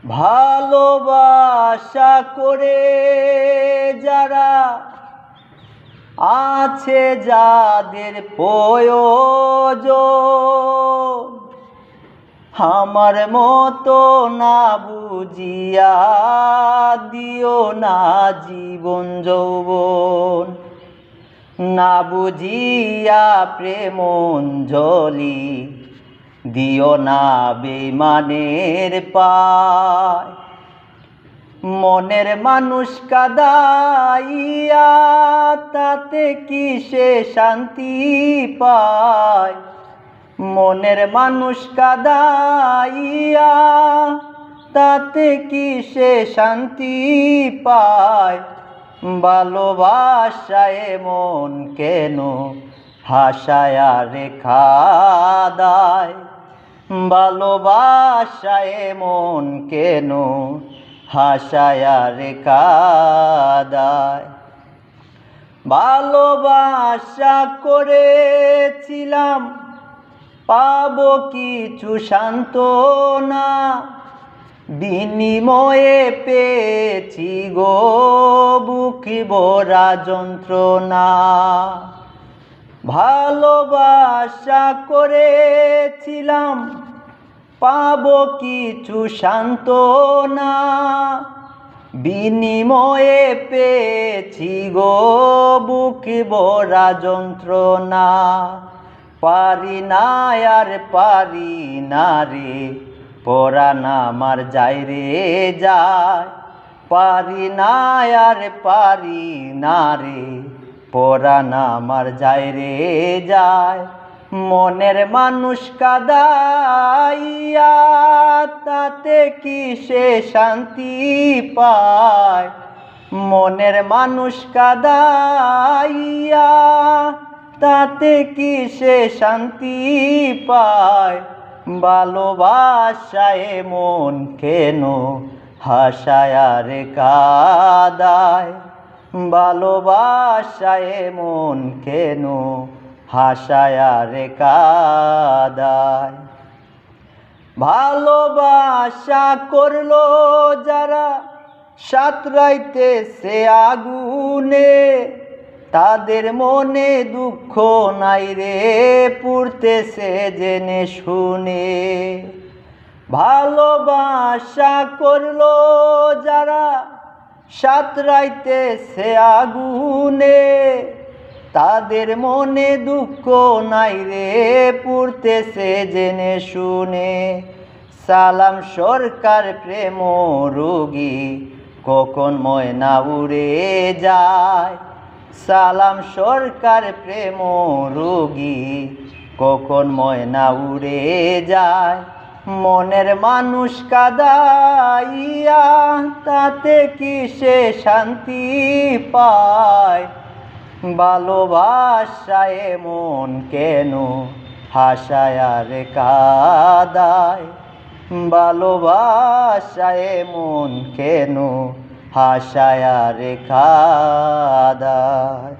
ভালোবাসা করে যারা আছে যাদের প্রয়োজন, আমার মতো না বুঝিয়া দিও না জীবন যৌবন, না বুঝিয়া প্রেম অঞ্জলি দিও না বেইমানের পায়। মনের মানুষ কাঁদাইয়া তাতে কি সে শান্তি পায়? মনের মানুষ কাঁদাইয়া তাতে কি সে শান্তি পায়? ভালোবাসায় মন কেন হাসায়া রেখা দায়? ভালোবাসায় মন কেন হাসায়া রেখা দায়? ভালোবাসা করেছিলাম পাবো কিছু সান্ত্বনা, বিনিময়ে পেয়েছি গো বুক ভরা যন্ত্রণা। ভালোবাসা করেছিলাম পাবো কিছু সান্ত্বনা, বিনিময়ে পেয়েছি গো বুক ভরা যন্ত্রণা। পারি না আর পারি না রে, পরাণ আমার যায় রে যায়। পারি না আর পারি না রে, পরাণ আমার যায় রে যায়। মনের মানুষ কাঁদাইয়া তাতে কি সে শান্তি পায়? মনের মানুষ কাঁদাইয়া তাতে কি সে শান্তি পায়? ভালোবাসায় মন কেন হাসায়া রেখা দায়? ভালোবাসায় মন কেন হাসায়া রেখা দায়? ভালোবাসা করলো যারা সাঁতরাইতেছে আগুনে, তাদের মনে দুঃখ নাই রে পুড়তেছে জেনে শুনে। ভালোবাসা করলো যারা সাঁতরাইতেছে আগুনে, তাদের মনে দুঃখ নাই রে পুড়তেছে জেনে শুনে। সালাম সরকার প্রেম রোগী কখন ময়না উড়ে যায়? সালাম সরকার প্রেম রোগী কখন ময়না উড়ে যায়? মনের মানুষ কাঁদাইয়া তাতে কি সে শান্তি পায়? ভালোবাসায় মন কেন হাসায়া রেখা দায়? ভালোবাসায় মন কেন হাসায়া রেখা দায়?